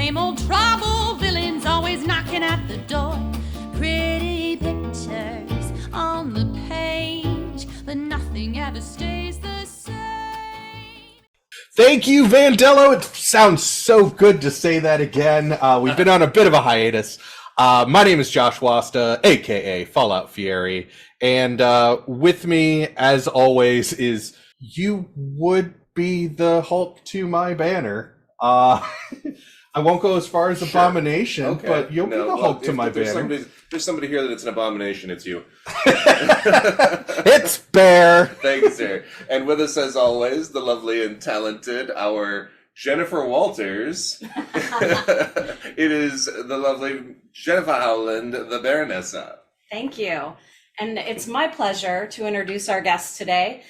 Same old trouble, villains always knocking at the door. Pretty pictures on the page, but nothing ever stays the same. Thank you, Vandello. It sounds so good to say that again. We've been on a bit of a hiatus. My name is Josh Wasta, aka Fallout Fieri, and with me, as always, is you would be the Hulk to my banner. I won't go as far as Abomination, okay, but you'll be the Hulk to my banner. There's somebody here that it's an abomination, it's you. It's Bear. Thank you, sir. And with us, as always, the lovely and talented, our Jennifer Walters. It is the lovely Jennifer Howland, the Baronessa. Thank you. And it's my pleasure to introduce our guest today.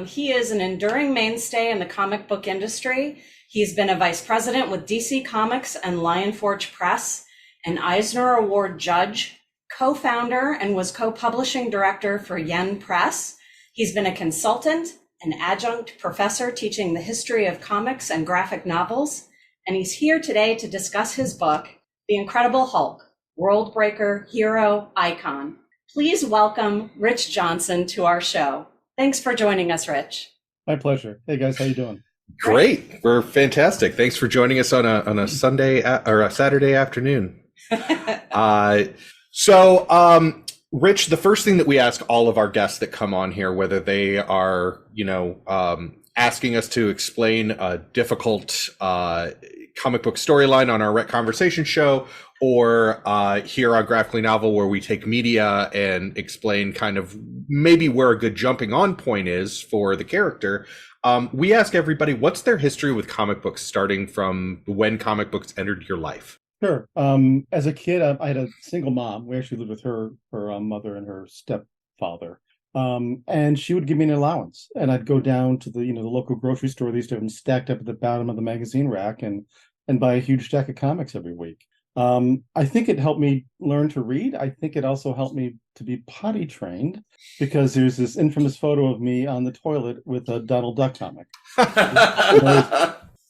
He is an enduring mainstay in the comic book industry. He's been a vice president with DC Comics and Lionforge Press, an Eisner Award judge, co-founder, and was co-publishing director for Yen Press. He's been a consultant, an adjunct professor teaching the history of comics and graphic novels, and he's here today to discuss his book, The Incredible Hulk, World Breaker, Hero, Icon. Please welcome Rich Johnson to our show. Thanks for joining us, Rich. My pleasure. Hey guys, how you doing? Great. We're fantastic. Thanks for joining us on a Sunday or a Saturday afternoon. Rich, the first thing that we ask all of our guests that come on here, whether they are, asking us to explain a difficult comic book storyline on our Rec Conversation show, or here on Graphically Novel, where we take media and explain kind of maybe where a good jumping on point is for the character. We ask everybody, what's their history with comic books, starting from when comic books entered your life? Sure. As a kid, I had a single mom. We actually lived with her mother and her stepfather. And she would give me an allowance, and I'd go down to the local grocery store. They used to have them stacked up at the bottom of the magazine rack, and buy a huge stack of comics every week. I think it helped me learn to read. I think it also helped me to be potty trained, because there's this infamous photo of me on the toilet with a Donald Duck comic.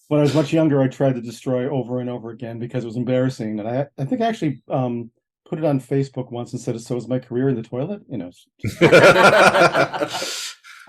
When I was much younger, I tried to destroy over and over again because it was embarrassing. And I think I actually put it on Facebook once and said, "So is my career in the toilet?"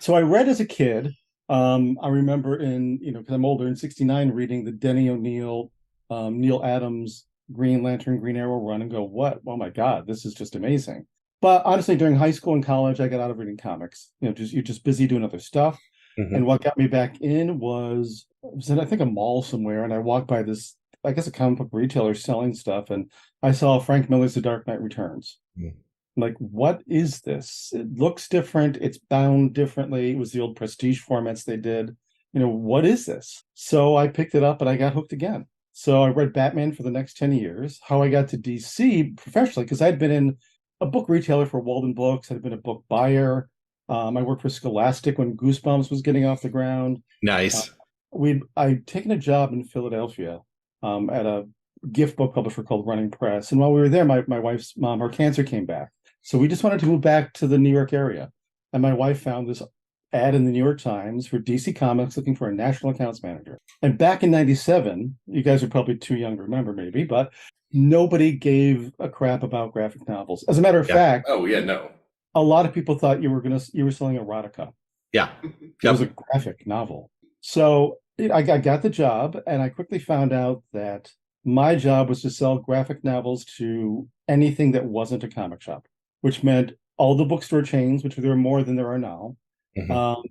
So I read as a kid. I remember because I'm older, in '69, reading the Denny O'Neil, Neil Adams Green Lantern, Green Arrow run, and go, "What? Oh my God, this is just amazing." But honestly, during high school and college, I got out of reading comics. You're just busy doing other stuff. Mm-hmm. And what got me back in was in, I think, a mall somewhere, and I walked by this, I guess, a comic book retailer selling stuff, and I saw Frank Miller's The Dark Knight Returns. Mm. Like, what is this? It looks different. It's bound differently. It was the old prestige formats they did. What is this? So I picked it up and I got hooked again. So I read Batman for the next 10 years. How I got to DC professionally, because I'd been in a book retailer for Walden Books. I'd been a book buyer. I worked for Scholastic when Goosebumps was getting off the ground. Nice. I'd taken a job in Philadelphia at a gift book publisher called Running Press. And while we were there, my wife's mom, her cancer came back. So we just wanted to move back to the New York area. And my wife found this ad in the New York Times for DC Comics looking for a national accounts manager. And back in '97, you guys are probably too young to remember maybe, but nobody gave a crap about graphic novels. As a matter of fact. Oh, yeah, no. A lot of people thought you were selling erotica. Yeah. It was a graphic novel. So I got the job, and I quickly found out that my job was to sell graphic novels to anything that wasn't a comic shop, which meant all the bookstore chains, which there are more than there are now, mm-hmm.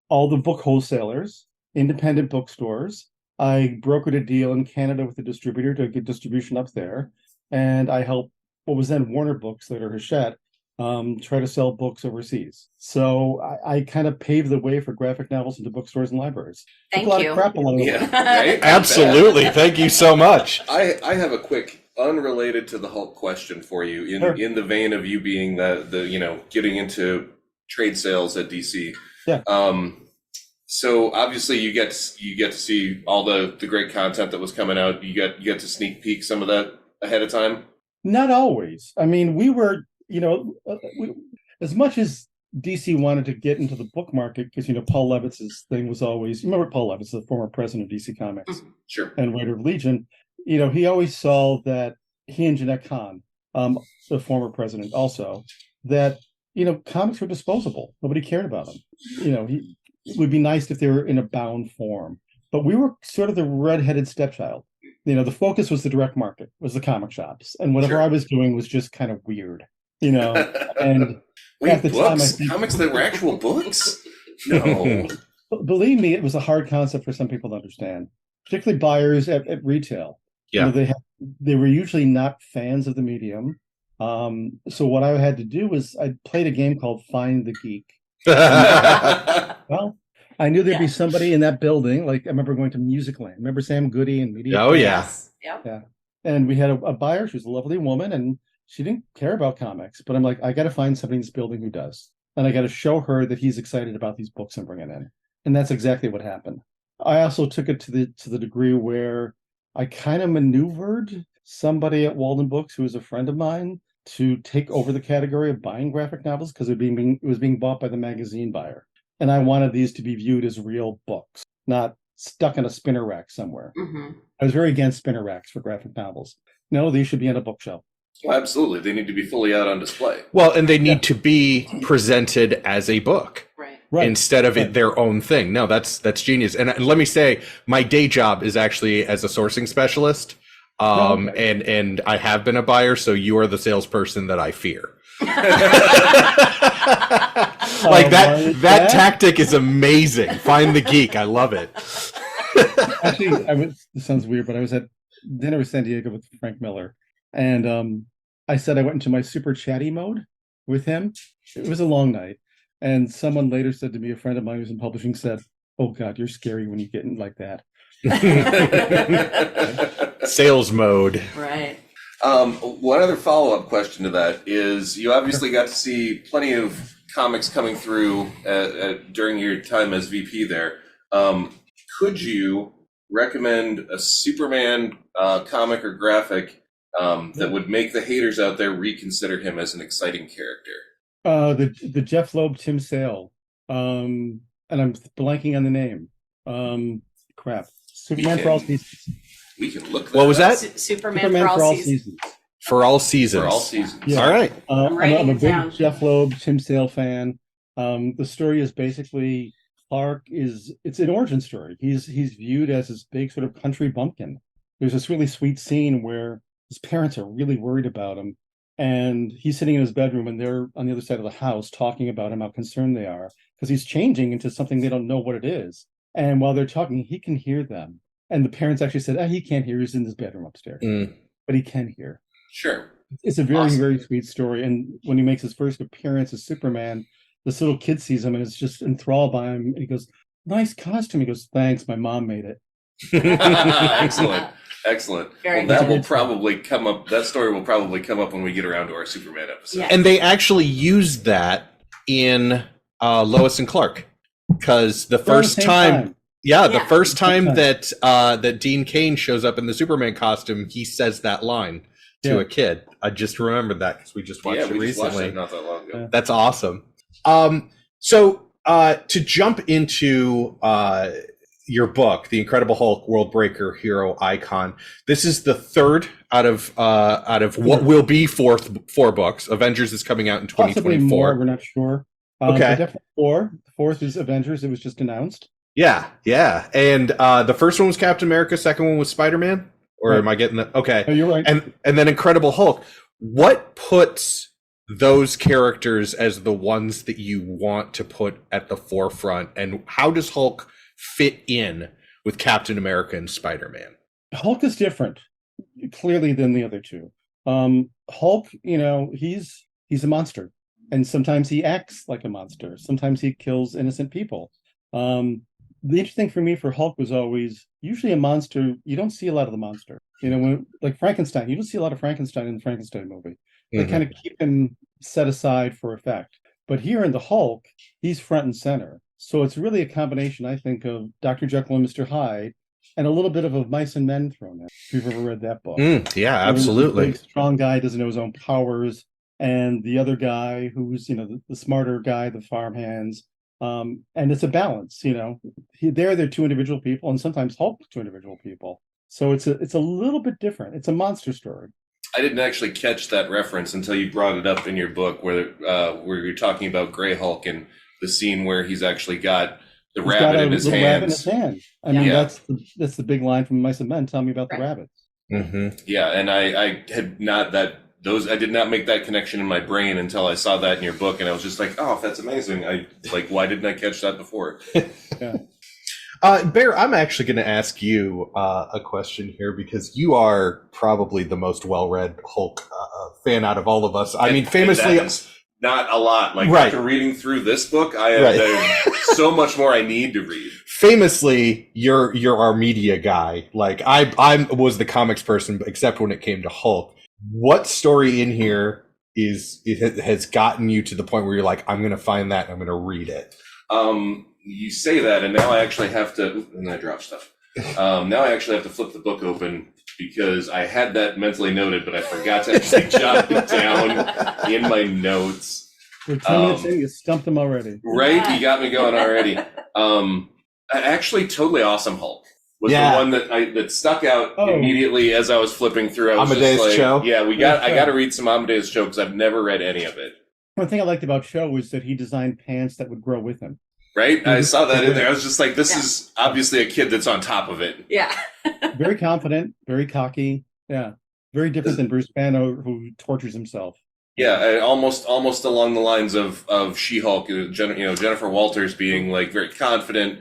All the book wholesalers, independent bookstores. I brokered a deal in Canada with a distributor to get distribution up there, and I helped what was then Warner Books, later Hachette, try to sell books overseas. So I kind of paved the way for graphic novels into bookstores and libraries. Thank you. Crap along the way. Right? Absolutely. Thank you so much. I have a quick, unrelated to the Hulk question for you, in the vein of you being the getting into trade sales at DC. Yeah. So obviously you get to see all the great content that was coming out. You get to sneak peek some of that ahead of time. Not always. I mean, we were. As much as DC wanted to get into the book market, because Paul Levitz's thing was always, you remember Paul Levitz, the former president of DC Comics, sure, and writer of Legion. he always saw that he and Jeanette Kahn, the former president, also that comics were disposable. Nobody cared about them. It would be nice if they were in a bound form, but we were sort of the redheaded stepchild. The focus was the direct market, was the comic shops, and whatever Sure. I was doing was just kind of weird, and Wait, at the time, I books? think, Comics that were actual books? No. believe me, it was a hard concept for some people to understand, particularly buyers at retail. Yeah. They were usually not fans of the medium. So what I had to do was I played a game called Find the Geek. Well, I knew there'd be somebody in that building. Like I remember going to Musicland. Remember Sam Goody and Media? Oh, yeah. Yes. Yep. Yeah. And we had a buyer. She was a lovely woman, and she didn't care about comics. But I'm like, I got to find somebody in this building who does, and I got to show her that he's excited about these books I'm bringing in. And that's exactly what happened. I also took it to the degree where I kind of maneuvered somebody at Walden Books who was a friend of mine to take over the category of buying graphic novels because it was being bought by the magazine buyer. And I wanted these to be viewed as real books, not stuck in a spinner rack somewhere. Mm-hmm. I was very against spinner racks for graphic novels. No, these should be on a bookshelf. Well, absolutely. They need to be fully out on display. Well, and they need to be presented as a book. Right. Instead of it their own thing. No, that's genius. And let me say, my day job is actually as a sourcing specialist. And I have been a buyer, so you are the salesperson that I fear. Like that tactic is amazing. Find the geek. I love it. Actually, this sounds weird, but I was at dinner with San Diego with Frank Miller, and I said I went into my super chatty mode with him. It was a long night, and someone later said to me, a friend of mine who's in publishing said, "Oh God, you're scary when you get in like that." Sales mode. Right. One other follow-up question to that is, you obviously got to see plenty of comics coming through during your time as VP there. Could you recommend a Superman comic or graphic that would make the haters out there reconsider him as an exciting character? The Jeff Loeb Tim Sale, and I'm blanking on the name. Crap. Superman for all seasons. We can look that What was up. that? Superman for all seasons. For all seasons. For all seasons. Yeah. All right. I'm writing a it big down. Jeff Loeb, Tim Sale fan. The story is basically it's an origin story. He's viewed as this big sort of country bumpkin. There's this really sweet scene where his parents are really worried about him, and he's sitting in his bedroom, and they're on the other side of the house talking about him, how concerned they are, because he's changing into something they don't know what it is. And while they're talking, he can hear them. And the parents actually said, he can't hear. He's in his bedroom upstairs. But he can hear. Sure. It's a very, Awesome. very sweet story. And when he makes his first appearance as Superman, this little kid sees him and is just enthralled by him. And he goes, "Nice costume." He goes, "Thanks. My mom made it." Excellent. Very Well, that good. will probably come up. That story will probably come up when we get around to our Superman episode. Yeah. And they actually used that in Lois and Clark, because the first same time. Yeah, the Yeah. first time Same that Dean Cain shows up in the Superman costume, he says that line to Yeah. a kid. I just remembered that because we just watched it we just watched recently. it not that long ago. Yeah. That's awesome. So to jump into your book, The Incredible Hulk, World Breaker, Hero Icon, this is the third out of what will be four books. Avengers is coming out in Possibly more. 2024. We're not sure. Okay. But definitely four. The fourth is Avengers. It was just announced. Yeah. And the first one was Captain America. Second one was Spider-Man. Or Right. am I getting that? Okay. Oh, you're right. And then Incredible Hulk. What puts those characters as the ones that you want to put at the forefront, and how does Hulk fit in with Captain America and Spider-Man? Hulk is different, clearly, than the other two. Hulk, he's a monster, and sometimes he acts like a monster. Sometimes he kills innocent people. The interesting for me for Hulk was always usually a monster. You don't see a lot of the monster. When like Frankenstein, you don't see a lot of Frankenstein in the Frankenstein movie. They kind of keep him set aside for effect. But here in the Hulk, he's front and center. So it's really a combination, I think, of Dr. Jekyll and Mr. Hyde, and a little bit of Mice and Men thrown in. If you've ever read that book. Yeah, absolutely. The strong guy doesn't know his own powers, and the other guy who's the smarter guy, the farmhands. And it's a balance. They're two individual people, and sometimes Hulk's two individual people. So it's a little bit different. It's a monster story. I didn't actually catch that reference until you brought it up in your book, where you're talking about Grey Hulk and the scene where he's actually got the He's rabbit got in his little rabbit in hands. his hand. I mean, Yeah. that's the big line from Mice and Men. Tell me about the Right. rabbits. Mm-hmm. Yeah, and I had not I did not make that connection in my brain until I saw that in your book, and I was just like, oh, that's amazing. Why didn't I catch that before? Bear, I'm actually going to ask you a question here because you are probably the most well-read Hulk fan out of all of us. I mean, famously, that is not a lot. Like Right. after reading through this book, there's so much more I need to read. famously, you're our media guy. Like I was the comics person, except when it came to Hulk. What story in here has gotten you to the point where you're like, I'm going to find that and I'm going to read it? You say that, and now I actually have to. And I drop stuff. Now I actually have to flip the book open because I had that mentally noted, but I forgot to actually jot it down in my notes. We're 10 minutes in, you stumped them already. Right? Yeah. You got me going already. Actually, Totally Awesome Hulk was Yeah. the one that stuck out Oh. immediately as I was flipping through. I was Amadeus just like, Cho? yeah, I Yeah. got to read some Amadeus Cho because I've never read any of it. One thing I liked about Cho was that he designed pants that would grow with him. Right? I saw that in there. I was just like, this Yeah. is obviously a kid that's on top of it. Yeah. Very confident, very cocky. Yeah. Very different than Bruce Banner, who tortures himself. Yeah, almost along the lines of She-Hulk, Jennifer Walters being like very confident,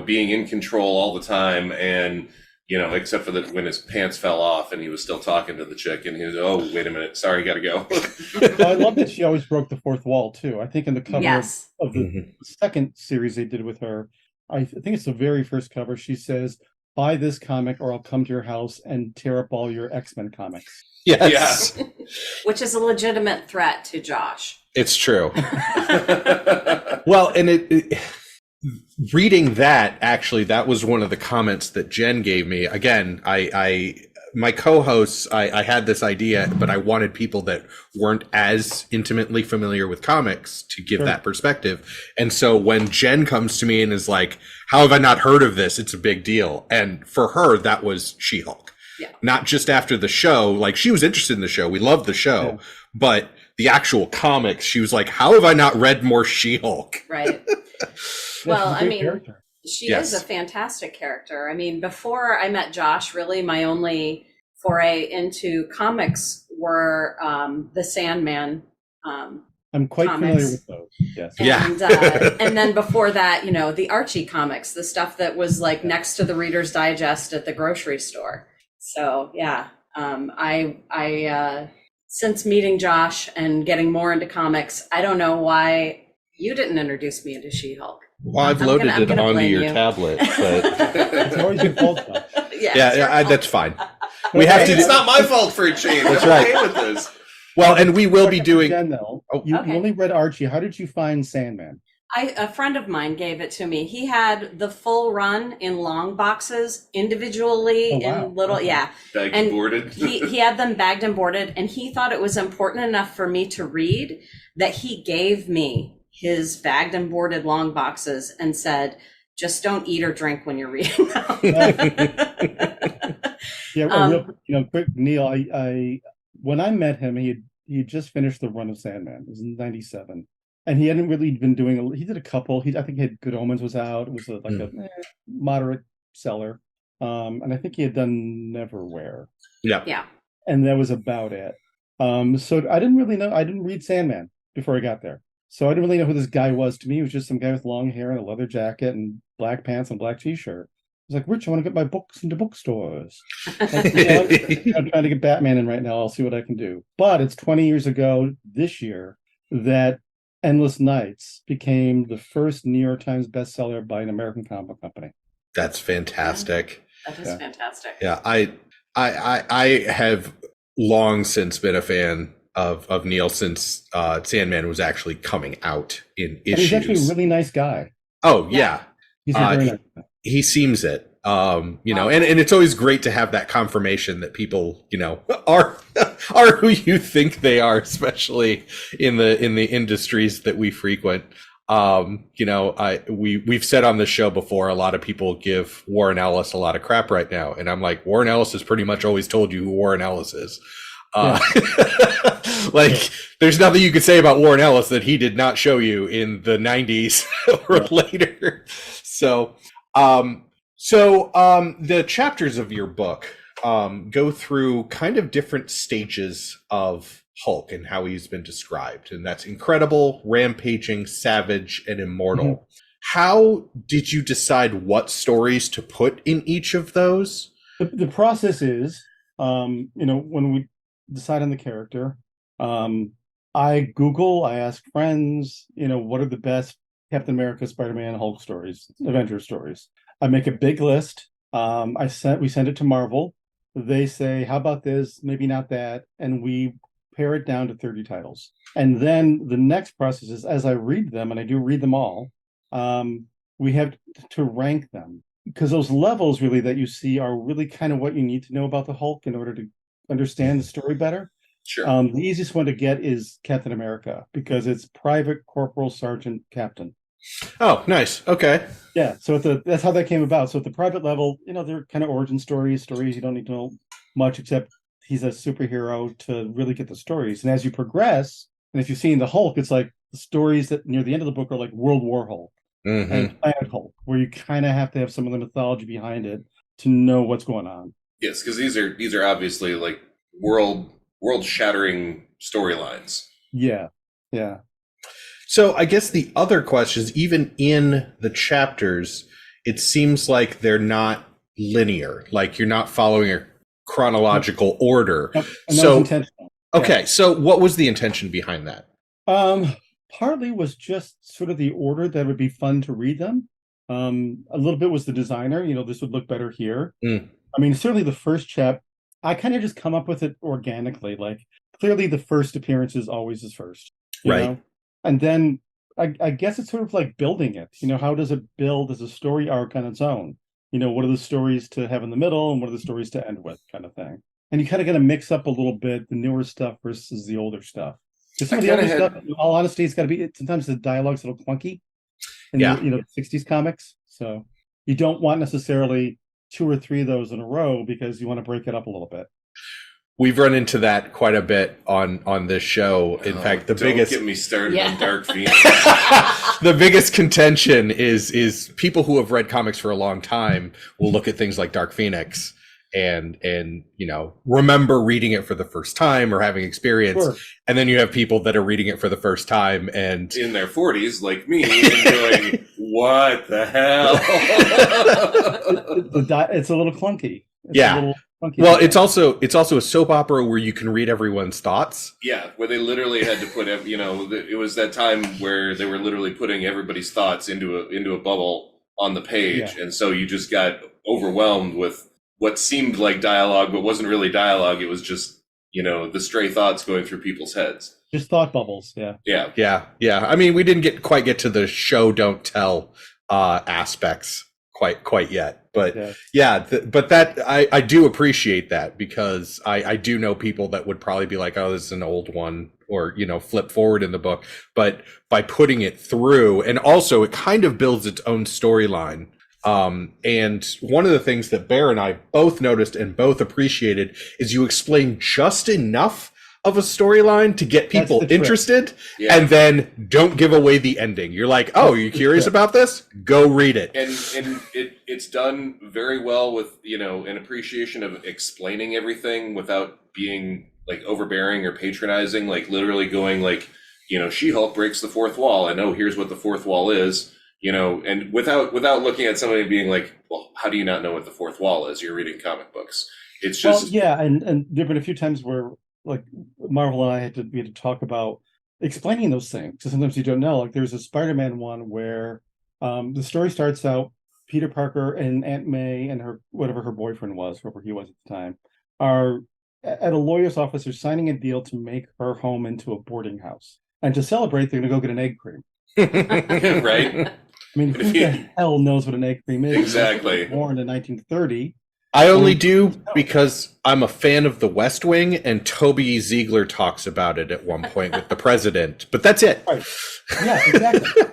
being in control all the time, and except for that when his pants fell off and he was still talking to the chick, and he was, oh, wait a minute, sorry, gotta go. I love that she always broke the fourth wall too. I think in the cover Yes. of the second series they did with her, I think it's the very first cover, she says, buy this comic or I'll come to your house and tear up all your X-Men comics. Yes, Which is a legitimate threat to Josh. it's true. Well, and reading that, actually, that was one of the comments that Jen gave me. Again, my co-hosts, I had this idea, but I wanted people that weren't as intimately familiar with comics to give Sure. that perspective. And so when Jen comes to me and is like, how have I not heard of this? It's a big deal. And for her, that was She-Hulk. Yeah. Not just after the show. Like, she was interested in the show. We loved the show. Yeah. But the actual comics, she was like, how have I not read more She-Hulk? Right. She's Well, a I great mean, character. she Yes. is a fantastic character. I mean, before I met Josh, really my only foray into comics were the Sandman. I'm quite comics. familiar with those. Yes. Yeah. And then before that, the Archie comics, the stuff that was like next to the Reader's Digest at the grocery store. So yeah, I since meeting Josh and getting more into comics, I don't know why you didn't introduce me into She-Hulk. Well, I've I'm loaded gonna it onto blame your you. tablet, but It's always your fault, Josh. yeah, that's fine. We have Hey, to it's do, not my fault for a change. That's I'm right. okay with this. well, and we will be doing. Jen, though, Oh. you Okay. only read Archie. How did you find Sandman? A friend of mine gave it to me. He had the full run in long boxes individually Oh, wow. in little, Okay. yeah. Bagged And boarded. he had them bagged and boarded, and he thought it was important enough for me to read that he gave me his bagged and boarded long boxes and said, just don't eat or drink when you're reading them. Yeah, a real, quick, Neil. I when I met him, he had just finished the run of Sandman. It was in '97, and he hadn't really been doing. He did a couple. I think he had Good Omens was out. It was a moderate seller, and I think he had done Neverwhere, Yeah. and that was about it. So I didn't really know. I didn't read Sandman before I got there, so I didn't really know who this guy was. To me, he was just some guy with long hair and a leather jacket and black pants and black t-shirt. I was like, Rich, I want to get my books into bookstores. I'm trying to get Batman in right now. I'll see what I can do. But it's 20 years ago this year that Endless Nights became the first New York Times bestseller by an American comic company. That's fantastic. That is Yeah. fantastic. Yeah, I have long since been a fan of Neil since Sandman was actually coming out in And he's actually a issues. really nice guy. Oh yeah, He's a very nice guy. he seems it. And it's always great to have that confirmation that people, are who you think they are, especially in the industries that we frequent. We've said on the show before, a lot of people give Warren Ellis a lot of crap right now, and I'm like, Warren Ellis has pretty much always told you who Warren Ellis is. There's nothing you could say about Warren Ellis that he did not show you in the 90s or later. So the chapters of your book go through kind of different stages of Hulk and how he's been described, and that's incredible, rampaging, savage, and immortal. Mm-hmm. How did you decide what stories to put in each of those? The process is, when we decide on the character, I ask friends, what are the best Captain America, Spider-Man, Hulk stories, Avengers stories. I make a big list. We send it to Marvel. They say, how about this? Maybe not that. And we pare it down to 30 titles. And then the next process is, as I read them, and I do read them all, we have to rank them. Because those levels really that you see are really kind of what you need to know about the Hulk in order to understand the story better. Sure. The easiest one to get is Captain America, because it's private, corporal, sergeant, captain. Oh, nice. Okay. Yeah. So that's how that came about. So at the private level, they're kind of origin stories you don't need to know much, except he's a superhero to really get the stories. And as you progress, and if you've seen the Hulk, it's like the stories that near the end of the book are like World War Hulk and Planet Hulk, where you kind of have to have some of the mythology behind it to know what's going on. Yes, because these are obviously like world-shattering storylines. Yeah. Yeah. So I guess the other question is, even in the chapters, it seems like they're not linear. Like you're not following a chronological order. And that was intentional. Okay, yeah. So what was the intention behind that? Partly was just sort of the order that would be fun to read them. A little bit was the designer. This would look better here. I mean, certainly the first chap, I kind of just come up with it organically. Like clearly the first appearance is always his first. Right. And then I guess it's sort of like building it. How does it build as a story arc on its own? What are the stories to have in the middle and what are the stories to end with, kind of thing. And you kind of got to mix up a little bit the newer stuff versus the older stuff. Because some of the older stuff, in all honesty, it's got to be, sometimes the dialogue's a little clunky in the 60s comics. So you don't want necessarily 2 or 3 of those in a row because you want to break it up a little bit. We've run into that quite a bit on this show. In fact, don't get me started on Dark Phoenix. The biggest contention is people who have read comics for a long time will look at things like Dark Phoenix and remember reading it for the first time or having experience. Sure. And then you have people that are reading it for the first time and in their 40s, like me, and going, "What the hell?" It's a little clunky. Well, it's also a soap opera where you can read everyone's thoughts. Yeah, where they literally had to put, it was that time where they were literally putting everybody's thoughts into a bubble on the page, and so you just got overwhelmed with what seemed like dialogue, but wasn't really dialogue. It was just the stray thoughts going through people's heads. Just thought bubbles. Yeah. I mean, we didn't quite get to the show don't tell aspects quite yet. But but that I do appreciate that, because I do know people that would probably be like, oh, this is an old one, or flip forward in the book. But by putting it through, and also it kind of builds its own storyline. And one of the things that Bear and I both noticed and both appreciated is you explain just enough of a storyline to get people interested, and then don't give away the ending. You're like, oh, are you curious about this? Go read it. And it's done very well with, an appreciation of explaining everything without being like overbearing or patronizing, like literally going like, She-Hulk breaks the fourth wall, and here's what the fourth wall is, and without looking at somebody being like, well, how do you not know what the fourth wall is? You're reading comic books. It's just and there've been a few times where like Marvel and I had to talk about explaining those things, because sometimes you don't know. Like there's a Spider-Man one where the story starts out, Peter Parker and Aunt May and whatever her boyfriend was, whoever he was at the time, are at a lawyer's office. They're signing a deal to make her home into a boarding house, and to celebrate, they're going to go get an egg cream. Right. I mean, who the hell knows what an egg cream is? Exactly. Born in 1930. I only do because I'm a fan of The West Wing, and Toby Ziegler talks about it at one point with the president. But that's it. Right. Yeah, exactly.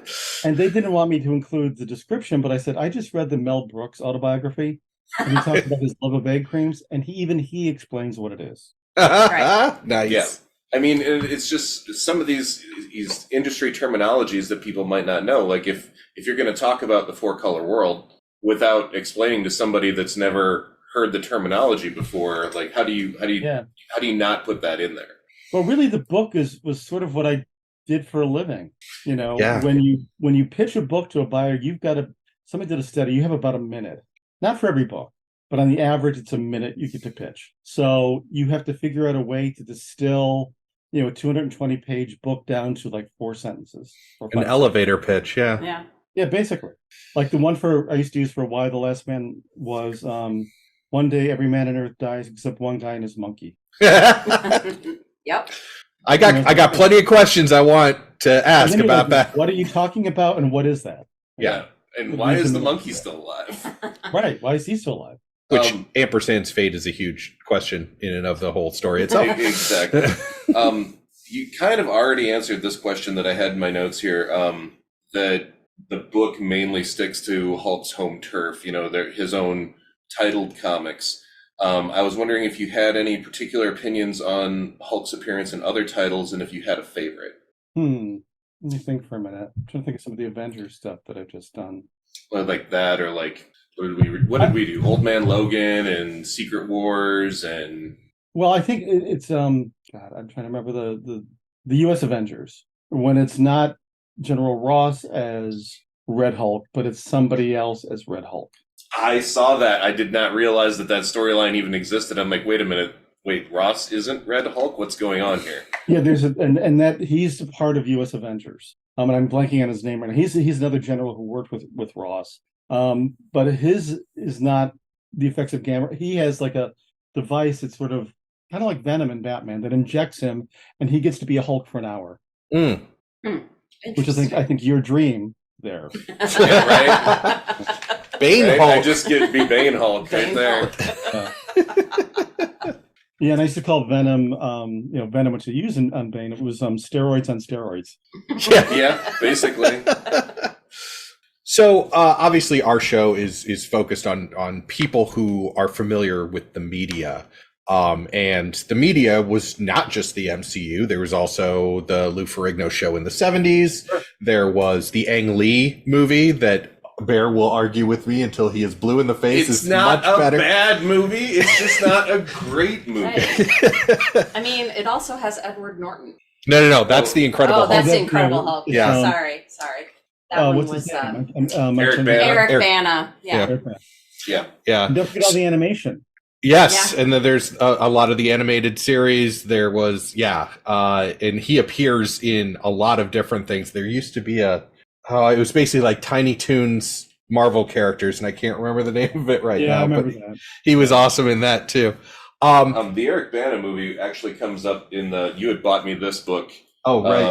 And they didn't want me to include the description, but I said I just read the Mel Brooks autobiography, and he talks about his love of egg creams, and he explains what it is. Nice. Yeah. I mean, it's just some of these industry terminologies that people might not know. Like if you're going to talk about the four color world without explaining to somebody that's never heard the terminology before, like how do you not put that in there? Well, really, the book was sort of what I did for a living. You know, Yeah. when you pitch a book to a buyer, you've got to. Somebody did a study. You have about a minute, not for every book, but on the average, it's a minute you get to pitch. So you have to figure out a way to distill, a 220-page book down to like 4 sentences. Or An 5 elevator pitch, yeah. Yeah. Yeah, basically. Like the one I used to use for Why the Last Man was one day every man on earth dies except one guy and his monkey. Yep. I got plenty of questions I want to ask about that. What are you talking about and what is that? Yeah. And why is the monkey still alive? Right. Why is he still alive? Which ampersand's fate is a huge question in and of the whole story itself. Exactly. You kind of already answered this question that I had in my notes here. That the book mainly sticks to Hulk's home turf, his own titled comics. I was wondering if you had any particular opinions on Hulk's appearance in other titles and if you had a favorite. Let me think for a minute. I'm trying to think of some of the Avengers stuff that I've just done. Well, like that, or like, what did we do? Old Man Logan and Secret Wars and... Well, I think it's, God, I'm trying to remember the U.S. Avengers, when it's not General Ross as Red Hulk, but it's somebody else as Red Hulk. I saw that. I did not realize that storyline even existed. I'm like, wait a minute. Wait, Ross isn't Red Hulk? What's going on here? Yeah, there's and that he's a part of U.S. Avengers. And I'm blanking on his name right now. He's another general who worked with Ross. But his is not the effects of gamma. He has like a device that's sort of kind of like Venom in Batman that injects him, and he gets to be a Hulk for an hour. Which is I think your dream there. Yeah, right? Bane right? Hulk. I just get to be Bane Hulk right there. Yeah, and I used to call Venom, Venom, which they use on Bane. It was steroids on steroids. Yeah, basically. So obviously, our show is focused on people who are familiar with the media. And the media was not just the MCU. There was also the Lou Ferrigno show in the 70s. Sure. There was the Ang Lee movie that Bear will argue with me until he is blue in the face. It's is not much a better. bad movie. It's just not a great movie. Right. I mean, it also has Edward Norton. No. That's the Incredible Hulk. That's the Incredible Hulk. Yeah. Sorry. That one was Eric Bana. Eric Bana. Yeah. Yeah. And don't forget all the animation. Yes, and then there's a lot of the animated series. There was, and he appears in a lot of different things. There used to be it was basically like Tiny Toons Marvel characters, and I can't remember the name of it now. Yeah, I remember that. He was awesome in that too. The Eric Bana movie actually comes up in the You Had Bought Me This Book. Oh, right.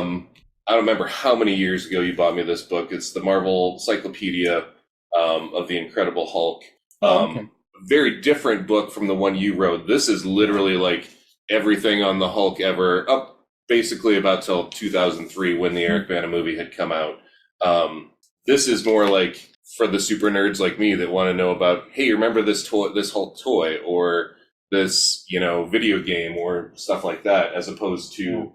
I don't remember how many years ago you bought me this book. It's the Marvel Encyclopedia of the Incredible Hulk. Okay. Very different book from the one you wrote. This is literally like everything on the Hulk ever, up basically about till 2003 when the Eric Bana movie had come out. This is more like for the super nerds like me that want to know about, hey, remember this Hulk toy or this, video game or stuff like that, as opposed to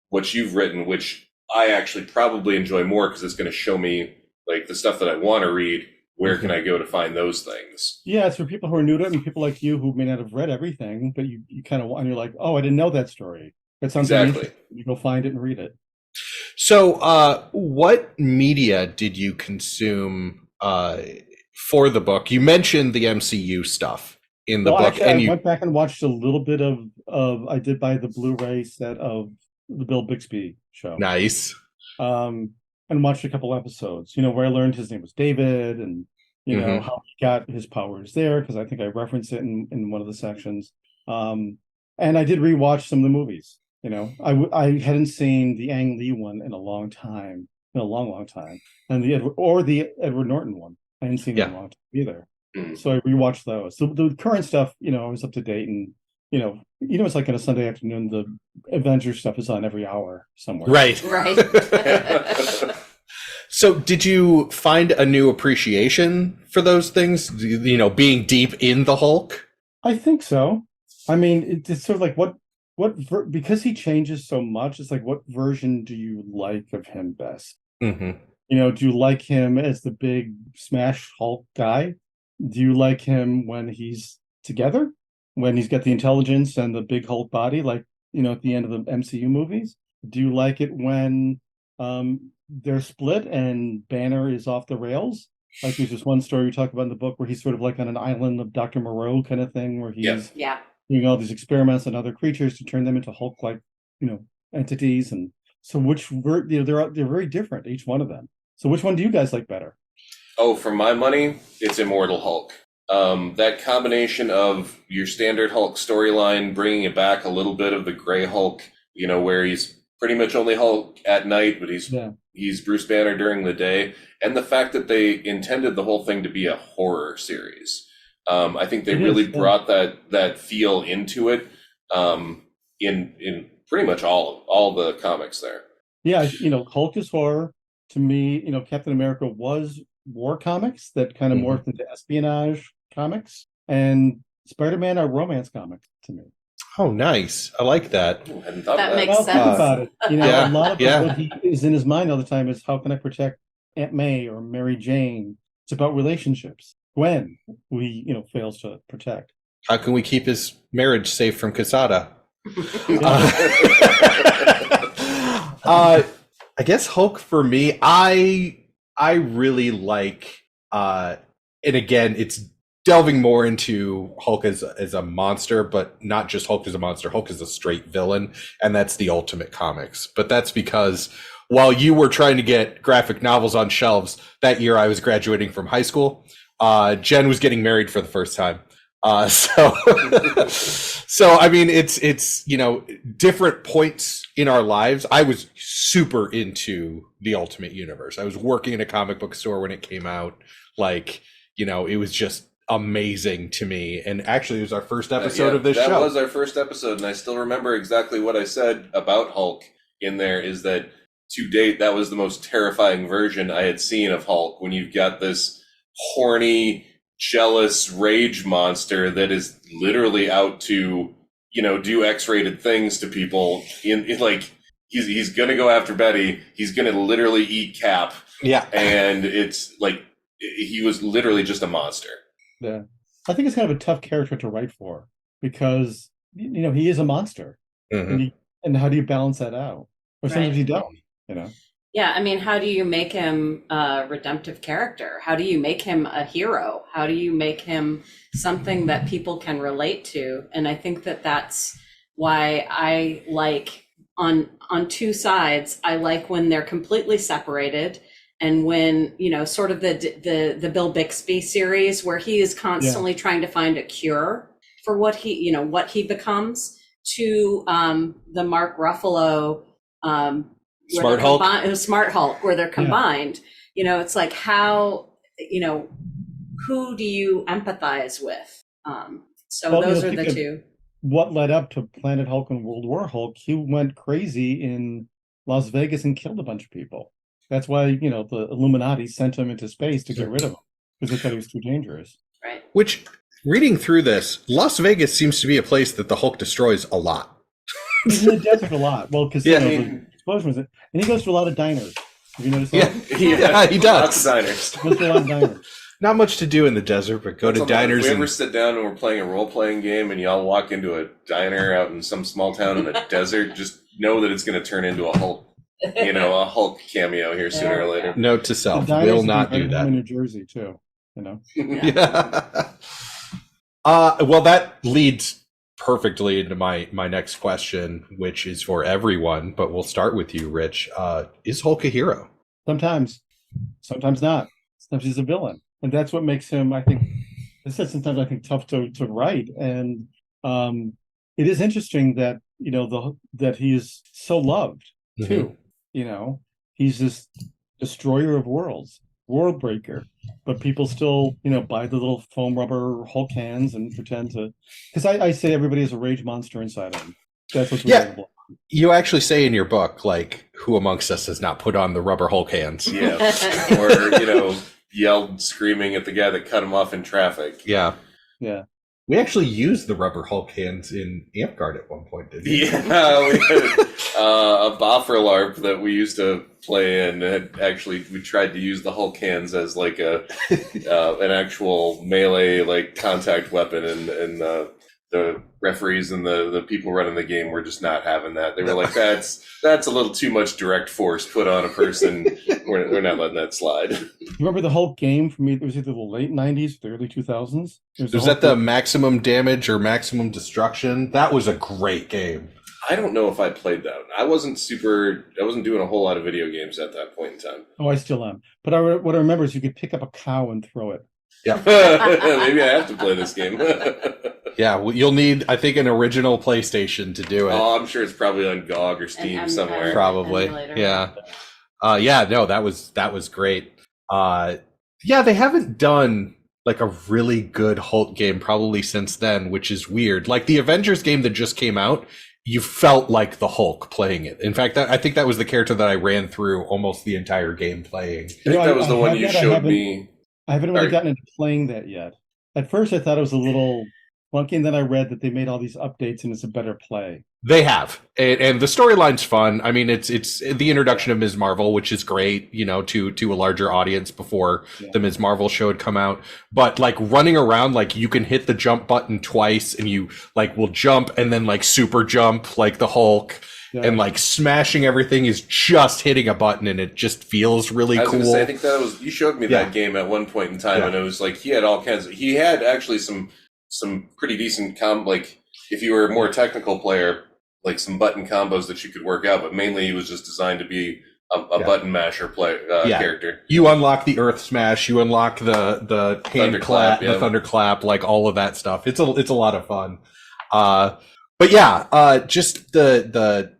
what you've written, which I actually probably enjoy more because it's going to show me like the stuff that I want to read. Where can I go to find those things? Yeah, it's for people who are new to it and people like you who may not have read everything, but you kind of, and you're like, oh, I didn't know that story. That sounds exactly. You go find it and read it. So, what media did you consume for the book? You mentioned the MCU stuff in the book, actually, I went back and watched a little bit of. I did buy the Blu-ray set of the Bill Bixby show. Nice. And watched a couple episodes, where I learned his name was David and, how he got his powers there, because I think I referenced it in one of the sections. And I did rewatch some of the movies, I hadn't seen the Ang Lee one in a long time, and the Edward Norton one. I hadn't seen it in a long time either. So I rewatched those. So the current stuff, I was up to date, and it's like on a Sunday afternoon, the Avengers stuff is on every hour somewhere. Right. Right. So did you find a new appreciation for those things, being deep in the Hulk? I think so. I mean, it's sort of like because he changes so much, it's like, what version do you like of him best? Mm-hmm. Do you like him as the big smash Hulk guy? Do you like him when he's together? When he's got the intelligence and the big Hulk body, like, at the end of the MCU movies? Do you like it when they're split and Banner is off the rails? Like, there's this one story we talk about in the book where he's sort of like on an island of Dr. Moreau kind of thing, where he's Yeah. doing all these experiments on other creatures to turn them into Hulk-like, entities. And so they're very different, each one of them. So which one do you guys like better? Oh, for my money, it's Immortal Hulk. That combination of your standard Hulk storyline, bringing it back a little bit of the Gray Hulk, where he's pretty much only Hulk at night, but he's Bruce Banner during the day, and the fact that they intended the whole thing to be a horror series. I think they really brought that feel into it, in pretty much all the comics there. Yeah, Hulk is horror. To me, Captain America was war comics that kind of morphed into espionage comics, and Spider-Man are romance comics to me. Oh, nice. I like that. Ooh, hadn't thought That of makes Well, sense. think about it. Yeah, A lot of yeah. what he is in his mind all the time is, how can I protect Aunt May or Mary Jane? It's about relationships. Gwen, who he, fails to protect. How can we keep his marriage safe from Casada? I guess Hulk for me, I really like, and again, it's delving more into Hulk as a monster, but not just Hulk as a monster. Hulk is a straight villain, and that's the Ultimate Comics. But that's because while you were trying to get graphic novels on shelves, that year I was graduating from high school. Jen was getting married for the first time. So I mean, it's different points in our lives. I was super into the Ultimate Universe. I was working in a comic book store when it came out. Like, it was just amazing to me. And actually, it was our first episode of this show. That was our first episode, and I still remember exactly what I said about Hulk in there, is that to date, that was the most terrifying version I had seen of Hulk, when you've got this horny, jealous rage monster that is literally out to, do X-rated things to people. In like, he's gonna go after Betty. He's gonna literally eat Cap. Yeah, and it's like he was literally just a monster. Yeah, I think it's kind of a tough character to write for, because he is a monster, and how do you balance that out? Or sometimes you don't. Yeah, I mean, how do you make him a redemptive character? How do you make him a hero? How do you make him something that people can relate to? And I think that that's why I like, on two sides, I like when they're completely separated, and when, sort of the Bill Bixby series, where he is constantly trying to find a cure for what he becomes, to the Mark Ruffalo Smart Hulk, where they're combined. It's like, how, who do you empathize with? Those are the two. What led up to Planet Hulk and World War Hulk? He went crazy in Las Vegas and killed a bunch of people. That's why, the Illuminati sent him into space to get rid of him, because they thought he was too dangerous. Right. Which, reading through this, Las Vegas seems to be a place that the Hulk destroys a lot. He's in the desert a lot. Well, because the explosion was it, and he goes to a lot of diners. Have you noticed that? Yeah, he does. Lots of diners. He goes to a lot of diners. Not much to do in the desert, but go to diners. If we ever sit down and we're playing a role-playing game, and y'all walk into a diner out in some small town in the desert, just know that it's going to turn into a Hulk, a Hulk cameo here sooner or later. Note to self: will not do that. In New Jersey too. Yeah. Well, that leads perfectly into my next question, which is for everyone, but we'll start with you, Rich. Is Hulk a hero? Sometimes not. Sometimes he's a villain, and that's what makes him, I think, sometimes I think, tough to write. And it is interesting that that he is so loved too. He's this destroyer of worlds, world breaker, but people still, buy the little foam rubber Hulk hands and pretend to. Because I say everybody is a rage monster inside of them. That's what's Yeah. relatable. You actually say in your book, like, who amongst us has not put on the rubber Hulk hands? Yeah. Or, yelled screaming at the guy that cut him off in traffic. Yeah. Yeah. We actually used the rubber Hulk hands in Amp at one point, didn't we? Yeah, we had a Boffer LARP that we used to play in. We tried to use the Hulk hands as like an actual melee like contact weapon, and the referees and the people running the game were just not having that. They were like, that's a little too much direct force put on a person. We're not letting that slide. You remember the Hulk game from it was either the late 90s or the early 2000s? Was that the maximum damage or maximum destruction? That was a great game. I don't know if I played that. I wasn't doing a whole lot of video games at that point in time. Oh, I still am. But what I remember is you could pick up a cow and throw it. Yeah. Maybe I have to play this game. Yeah, well, you'll need, I think, an original PlayStation to do it. Oh, I'm sure it's probably on GOG or Steam somewhere. Probably. Yeah. No, that was great. Yeah, they haven't done like a really good Hulk game probably since then, which is weird. Like the Avengers game that just came out, you felt like the Hulk playing it. In fact, I think that was the character that I ran through almost the entire game playing. I think that was the one you showed me. I haven't really gotten into playing that yet. At first, I thought it was a little funky, and then I read that they made all these updates and it's a better play. They have, and the storyline's fun. I mean, it's the introduction of Ms. Marvel, which is great, to a larger audience before the Ms. Marvel show had come out. But like running around, like you can hit the jump button twice, and you like will jump and then like super jump like the Hulk. Yeah. And like smashing everything is just hitting a button, and it just feels really cool. I think that was, you showed me that game at one point in time, and it was like he had all kinds of, he had actually some pretty decent like if you were a more technical player, like some button combos that you could work out, but mainly he was just designed to be a button masher character. You unlock the Earth Smash, you unlock the hand clap, the thunderclap, like all of that stuff. It's a lot of fun. But yeah, just the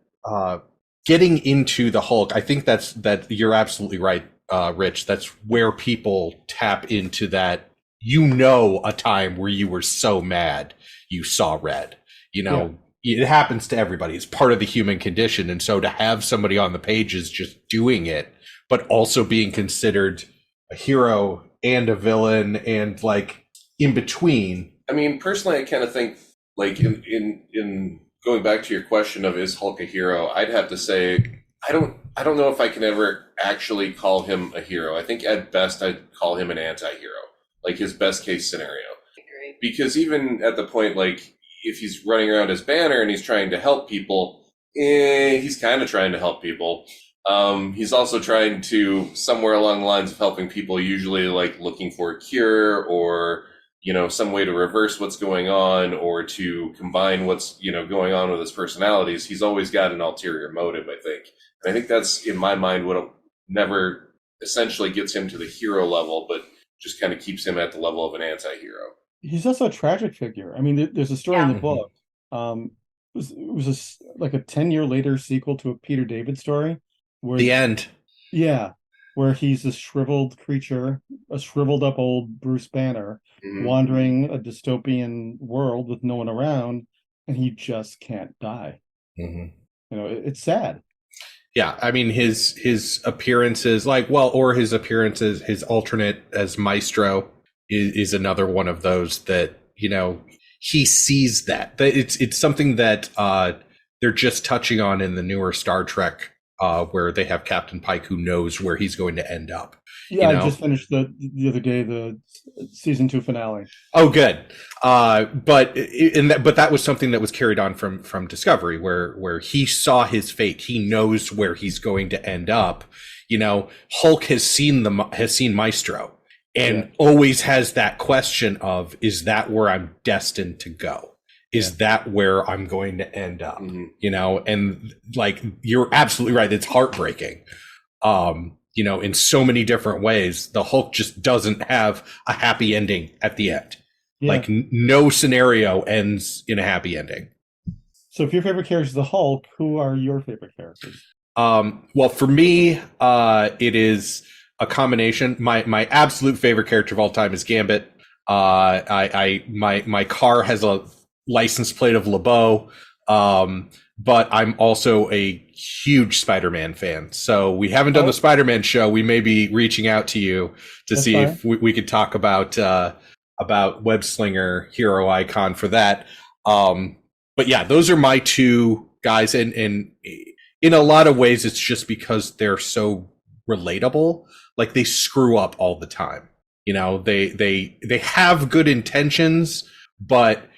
getting into the Hulk, I think that you're absolutely right, Rich. That's where people tap into that. A time where you were so mad you saw red. It happens to everybody. It's part of the human condition. And so to have somebody on the pages just doing it, but also being considered a hero and a villain and like in between. I mean, personally, I kind of think like in going back to your question of is Hulk a hero, I'd have to say I don't know if I can ever actually call him a hero. I think at best I'd call him an anti-hero, like his best case scenario. Because even at the point, like, if he's running around as Banner and he's trying to help people, he's kind of trying to help people. He's also trying to, somewhere along the lines of helping people, usually like looking for a cure or, some way to reverse what's going on or to combine what's, going on with his personalities. He's always got an ulterior motive, I think. And I think that's, in my mind, what never essentially gets him to the hero level, but just kind of keeps him at the level of an anti-hero. He's also a tragic figure. I mean, there's a story in the book. It was like a 10-year later sequel to a Peter David story. The end. Yeah, where he's a shriveled creature, a shriveled up old Bruce Banner, wandering a dystopian world with no one around, and he just can't die. Mm-hmm. It's sad. Yeah, I mean his appearances, his alternate as Maestro is another one of those that he sees that it's something that they're just touching on in the newer Star Trek, where they have Captain Pike who knows where he's going to end up. Yeah, I just finished the other day the season 2 finale. Oh, good. But that was something that was carried on from Discovery, where he saw his fate. He knows where he's going to end up. Hulk has seen Maestro. And always has that question of, is that where I'm destined to go? Is that where I'm going to end up? Mm-hmm. And like, you're absolutely right. It's heartbreaking. In so many different ways, the Hulk just doesn't have a happy ending at the end. Yeah. Like no scenario ends in a happy ending. So if your favorite character is the Hulk, who are your favorite characters? Well, for me, it is a combination. My absolute favorite character of all time is Gambit. My car has a license plate of LeBeau. But I'm also a huge Spider-Man fan. So we haven't done the Spider-Man show. We may be reaching out to you to see if we could talk about Web Slinger Hero Icon for that. But yeah, those are my two guys. And in a lot of ways, it's just because they're so relatable. Like they screw up all the time. You know, they have good intentions, but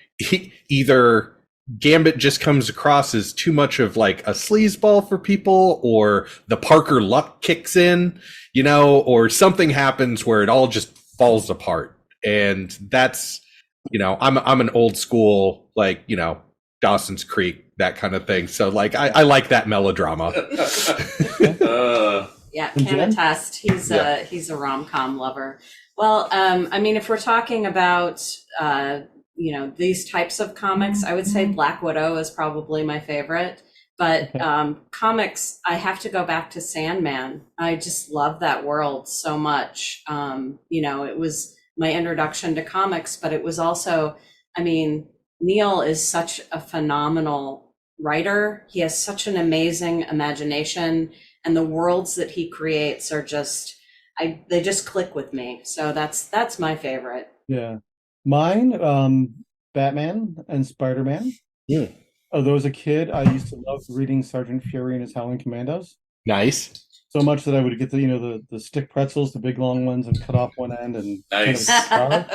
either Gambit just comes across as too much of like a sleazeball for people, or the Parker luck kicks in, you know, or something happens where it all just falls apart. And that's, you know, I'm an old school, like, you know, Dawson's Creek, that kind of thing. So like, I like that melodrama. Yeah, can attest. He's a rom-com lover. Well, I mean, if we're talking about, you know, these types of comics, I would say Black Widow is probably my favorite. But comics, I have to go back to Sandman. I just love that world so much. You know, it was my introduction to comics, but it was also, I mean, Neil is such a phenomenal writer. He has such an amazing imagination, and the worlds that he creates are just, they just click with me. So that's my favorite. Yeah. Mine, Batman and Spider-Man. Yeah. Although as a kid, I used to love reading Sergeant Fury and his Howling Commandos. Nice. So much that I would get the stick pretzels, the big long ones, and cut off one end and Nice. Kind of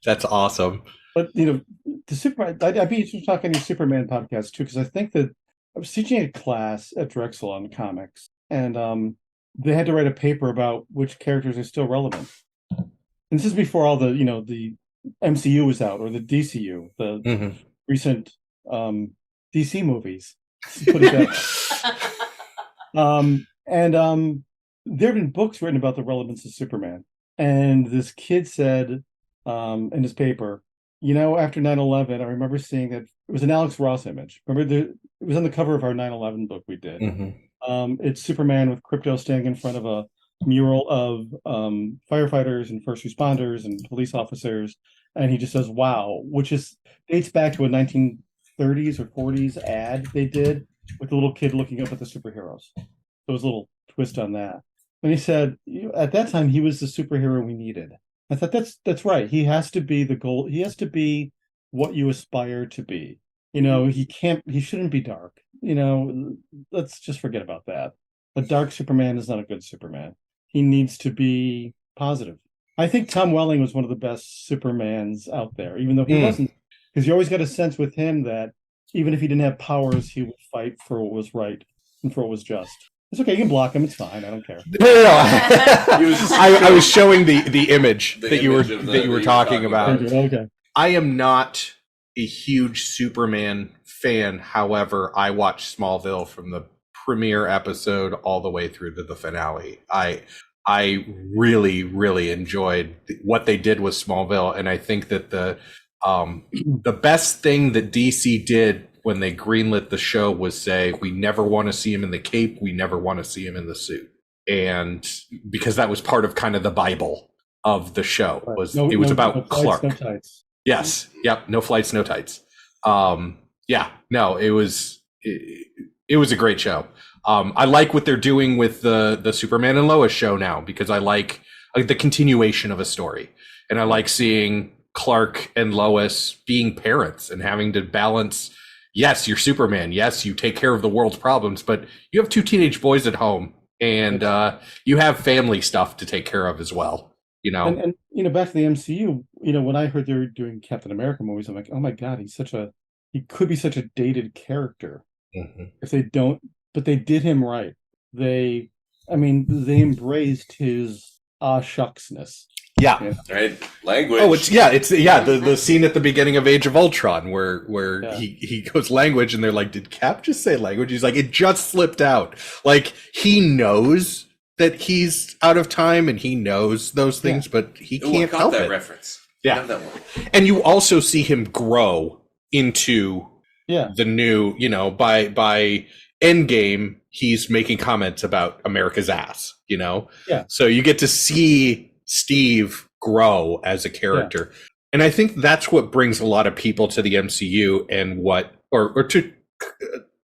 That's awesome. But you know, the Superman. I'd be interested to talk on your Superman podcast too, because I think that I was teaching a class at Drexel on comics, and they had to write a paper about which characters are still relevant. And this is before all the, you know, the MCU was out, or the DCU, the recent DC movies. Put it that. There have been books written about the relevance of Superman. And this kid said in his paper, you know, after 9/11, I remember seeing that it was an Alex Ross image. Remember, it was on the cover of our 9/11 book we did. It's Superman with Crypto standing in front of a mural of firefighters and first responders and police officers, and he just says wow, which dates back to a 1930s or 40s ad they did with the little kid looking up at the superheroes. There was a little twist on that, and he said, at that time he was the superhero we needed. I thought that's right. He has to be the goal. He has to be what you aspire to be. You know, he shouldn't be dark. You know, let's just forget about that. A dark Superman is not a good Superman. He needs to be positive. I think Tom Welling was one of the best Supermans out there, even though he wasn't, because you always got a sense with him that even if he didn't have powers, he would fight for what was right and for what was just. It's okay, you can block him. It's fine. I don't care. No. I was showing the image that you were talking about. Okay. I am not a huge Superman fan. However, I watched Smallville from the premiere episode all the way through to the finale. I really, really enjoyed what they did with Smallville, and I think that the best thing that DC did when they greenlit the show was say, we never want to see him in the cape, we never want to see him in the suit. And because that was part of kind of the Bible of the show, it was about no Clark. Flights, no tights. Yes. Yep. No flights, no tights. It was a great show. I like what they're doing with the Superman and Lois show now, because I like the continuation of a story, and I like seeing Clark and Lois being parents and having to balance. Yes, you're Superman. Yes, you take care of the world's problems, but you have two teenage boys at home, and you have family stuff to take care of as well. You know, and you know, back to the MCU. You know, when I heard they were doing Captain America movies, I'm like, oh my god, he could be such a dated character if they don't. But they did him right. They embraced his shucksness. Yeah. You know? Right. Language. Oh, it's the scene at the beginning of Age of Ultron where he goes language, and they're like, did Cap just say language? He's like, it just slipped out. Like, he knows that he's out of time and he knows those things, but he can't help that it. Reference. Yeah. That one. And you also see him grow into the new, you know, by Endgame, he's making comments about America's ass, you know? Yeah. So you get to see Steve grow as a character. Yeah. And I think that's what brings a lot of people to the MCU and or to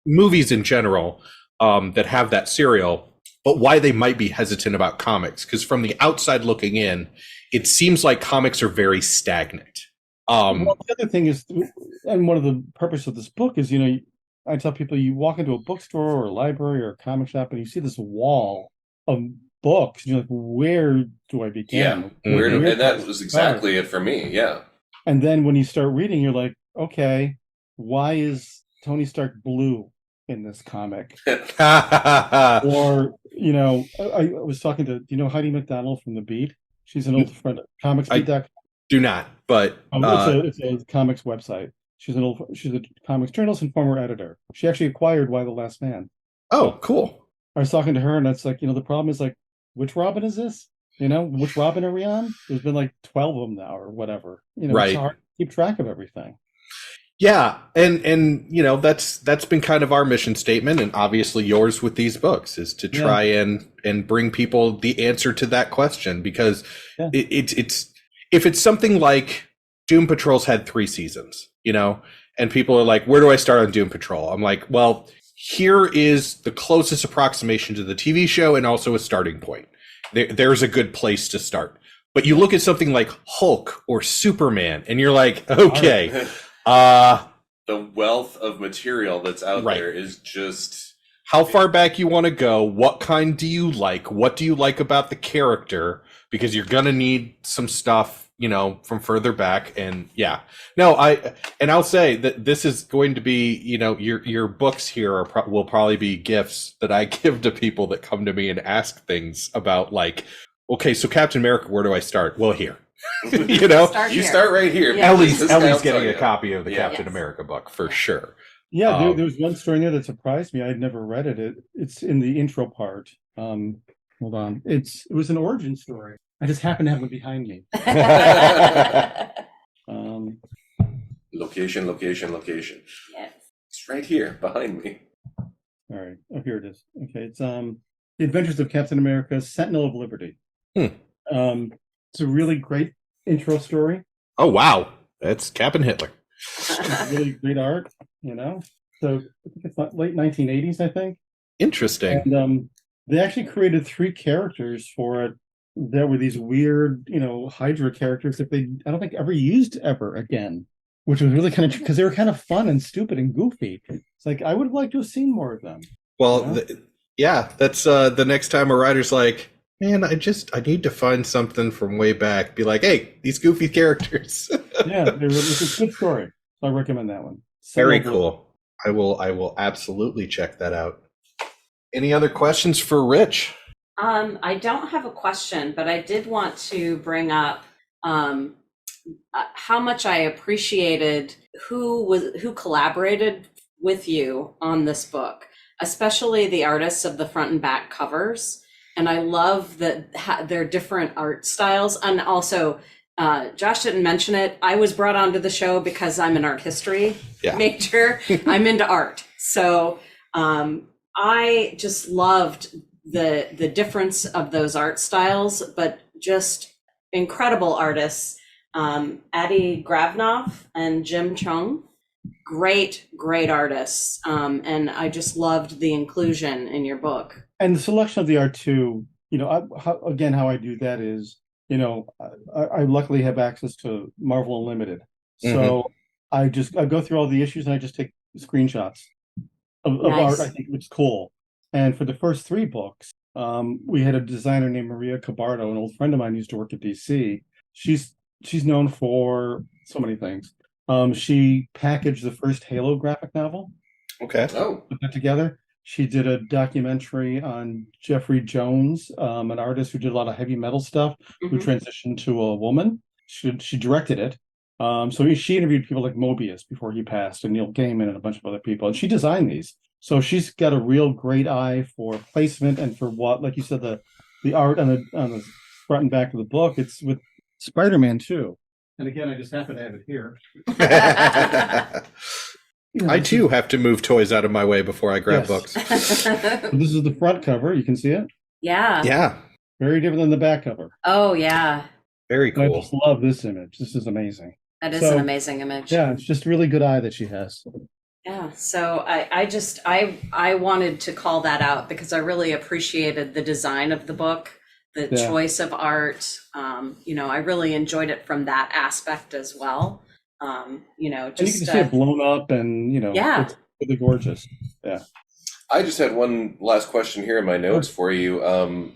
movies in general that have that serial, but why they might be hesitant about comics. Because from the outside looking in, it seems like comics are very stagnant. Well, the other thing is, and one of the purpose of this book is, I tell people, you walk into a bookstore or a library or a comic shop and you see this wall of books, and you're like, where do I begin? Yeah, and that was exactly it for me. Yeah. And then when you start reading, you're like, okay, why is Tony Stark blue in this comic? Or, I was talking to, Heidi McDonald from The Beat? She's an old friend of comicsbeat.com. Do not, but it's a comics website. She's a comics journalist and former editor. She actually acquired Y the Last Man. Oh, cool. I was talking to her, and it's like, the problem is, like, which Robin is this? Which Robin are we on? There's been like 12 of them now, or whatever. Right. It's hard to keep track of everything. Yeah, and that's been kind of our mission statement, and obviously yours with these books is to try and bring people the answer to that question, because it's if it's something like Doom Patrol's had 3 seasons, and people are like, where do I start on Doom Patrol? I'm like, well, here is the closest approximation to the TV show and also a starting point. There's a good place to start. But you look at something like Hulk or Superman, and you're like, okay. The wealth of material that's out there is just... How far back you want to go? What kind do you like? What do you like about the character? Because you're going to need some stuff, from further back. And I'll say that this is going to be, your books here will probably be gifts that I give to people that come to me and ask things about, like, okay, so Captain America, where do I start? Well, here. Start right here. Yeah. Ellie's getting a copy of the Captain America book for sure. Yeah, there was one story in there that surprised me. I'd never read it. It's in the intro part. Hold on. It was an origin story. I just happen to have it behind me. Location. Yes. It's right here behind me. All right. Oh, here it is. Okay. It's The Adventures of Captain America, Sentinel of Liberty. It's a really great intro story. Oh, wow. That's Captain Hitler. Really great art, So I think it's late 1980s, I think. Interesting. And they actually created 3 characters for it that were these weird, Hydra characters that I don't think ever used ever again, which was really kind of, because they were kind of fun and stupid and goofy. It's like, I would have liked to have seen more of them. Well, that's the next time a writer's like, man, I need to find something from way back. Be like, hey, these goofy characters. Yeah, it's a good story. So I recommend that one. Very cool. I will absolutely check that out. Any other questions for Rich? I don't have a question, but I did want to bring up how much I appreciated who collaborated with you on this book, especially the artists of the front and back covers. And I love that their different art styles. And also, Josh didn't mention it. I was brought onto the show because I'm an art history major. I'm into art. So I just loved the difference of those art styles, but just incredible artists. Adi Gravnov and Jim Chung, great artists. And I just loved the inclusion in your book. And the selection of the art too, how I do that is, I luckily have access to Marvel Unlimited. So I go through all the issues and I just take screenshots of art, I think, which is cool. And for the first 3 books, we had a designer named Maria Cabardo, an old friend of mine who used to work at DC. She's known for so many things. She packaged the first Halo graphic novel. Okay. Oh. Put that together. She did a documentary on Jeffrey Jones, an artist who did a lot of heavy metal stuff, who transitioned to a woman. She directed it. So she interviewed people like Mobius before he passed, and Neil Gaiman and a bunch of other people. And she designed these. So she's got a real great eye for placement and for what, like you said, the art on the front and back of the book. It's with Spider-Man too. And again, I just happen to have it here. I too have to move toys out of my way before I grab Yes. books. This is the front cover. You can see it. Yeah. Yeah, Very different than the back cover. Oh, yeah. very And I cool. just love this image. This is amazing. That is So, an amazing image. Yeah, it's just really good eye that she has. Yeah, so I wanted to call that out because I really appreciated the design of the book, the Yeah. choice of art. I really enjoyed it from that aspect as well. And you can Just see it blown up and, Yeah. it's really gorgeous. I just had one last question here in my notes for you.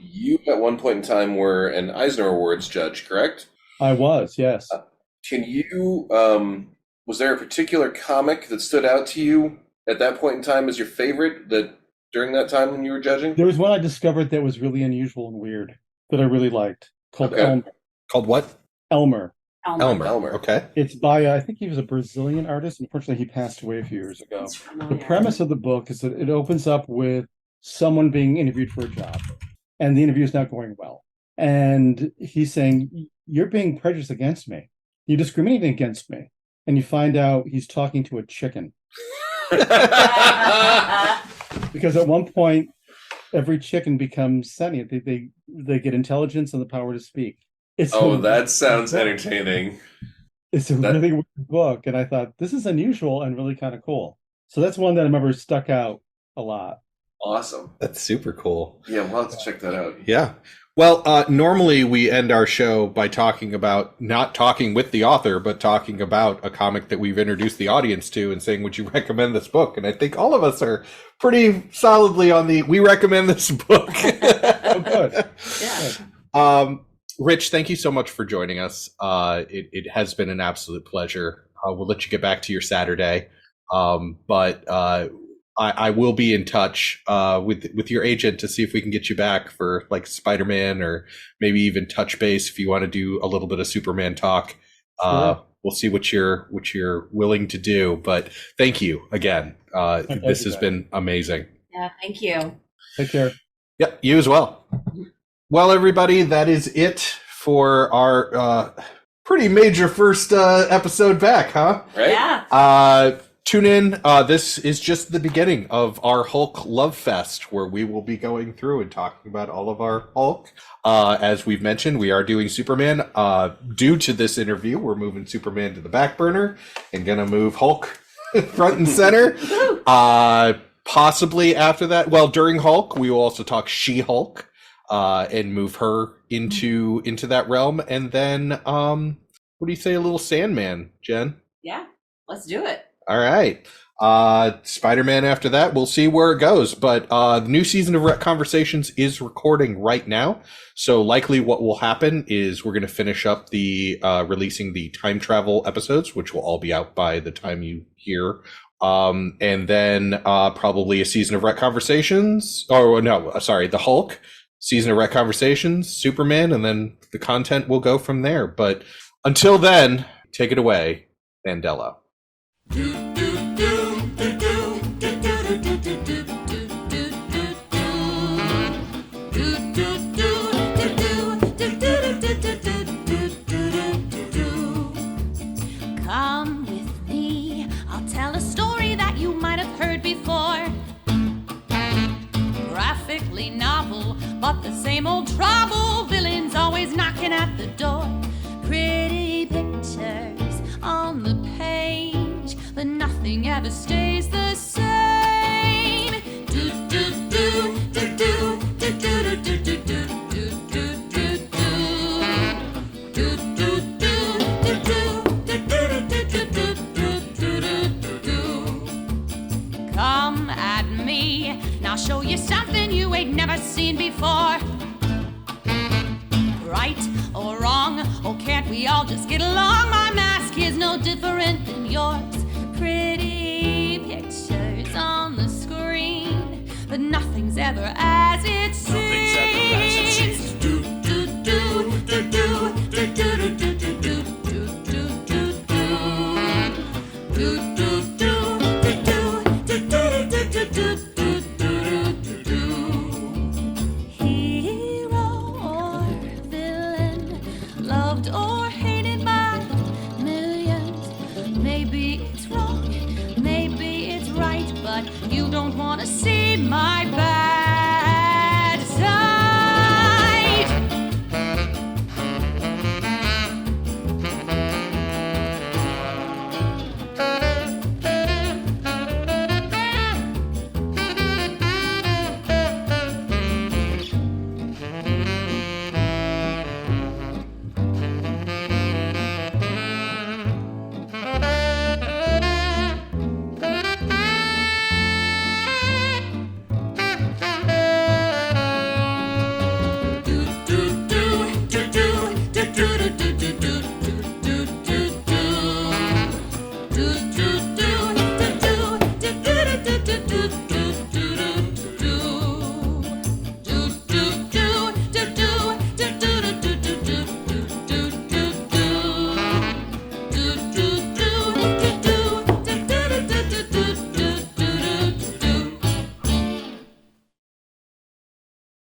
You at one point in time were an Eisner Awards judge, correct? I was, yes. Can you, was there a particular comic that stood out to you at that point in time as your favorite that during that time when you were judging? There was one I discovered that was really unusual and weird that I really liked called Okay. Called what? Elmer. Elmer. Okay. It's by, I think he was a Brazilian artist. Unfortunately, he passed away a few years ago. It's The familiar. premise of the book is that it opens up with someone being interviewed for a job, and the interview is not going well. And he's saying, "You're being prejudiced against me. You're discriminating against me." And you find out he's talking to a chicken. Because at one point, every chicken becomes sentient. They get intelligence and the power to speak. It's That sounds entertaining. It's a really weird book, and I thought this is unusual and really kind of cool. So that's one that I remember stuck out a lot. Awesome. That's super cool. Yeah, we'll have to check that out. Yeah. Well, normally we end our show by talking about not talking with the author, but talking about a comic that we've introduced the audience to and saying, would you recommend this book? And I think all of us are pretty solidly on we recommend this book. Oh, good. Yeah. Rich, thank you so much for joining us. It has been an absolute pleasure. We'll let you get back to your Saturday. But I will be in touch with your agent to see if we can get you back for like Spider-Man or maybe even touch base if you want to do a little bit of Superman talk. Sure. We'll see what you're willing to do. But thank you again. This has been amazing. Yeah, thank you. Take care. Yep, you as well. Well, everybody, that is it for our pretty major first episode back, huh? Right? Yeah. Tune in. This is just the beginning of our Hulk Love Fest, where we will be going through and talking about all of our Hulk. As we've mentioned, we are doing Superman. Due to this interview, we're moving Superman to the back burner and going to move Hulk front and center. Possibly after that, well, during Hulk, we will also talk She-Hulk and move her into that realm. And then, what do you say, a little Sandman, Jen? Yeah. Let's do it. All right. Spider-Man after that, we'll see where it goes. But the new season of Rec Conversations is recording right now. So likely what will happen is we're going to finish up the releasing the time travel episodes, which will all be out by the time you hear. And then probably a season of Rec Conversations. Oh, no, sorry, the Hulk, season of Rec Conversations, Superman, and then the content will go from there. But until then, take it away, Mandela. Come with me, I'll tell a story that you might have heard before. Graphically novel, but the same old trouble. Villains always knocking at the door. Pretty pictures on the page, but nothing ever stays the same. Do do do do do do do do do do do do do do do do. Come at me, and I'll show you something you ain't never seen before. Right or wrong, oh can't we all just get along? My mask is no different than yours. Pretty pictures on the screen, but nothing's ever as it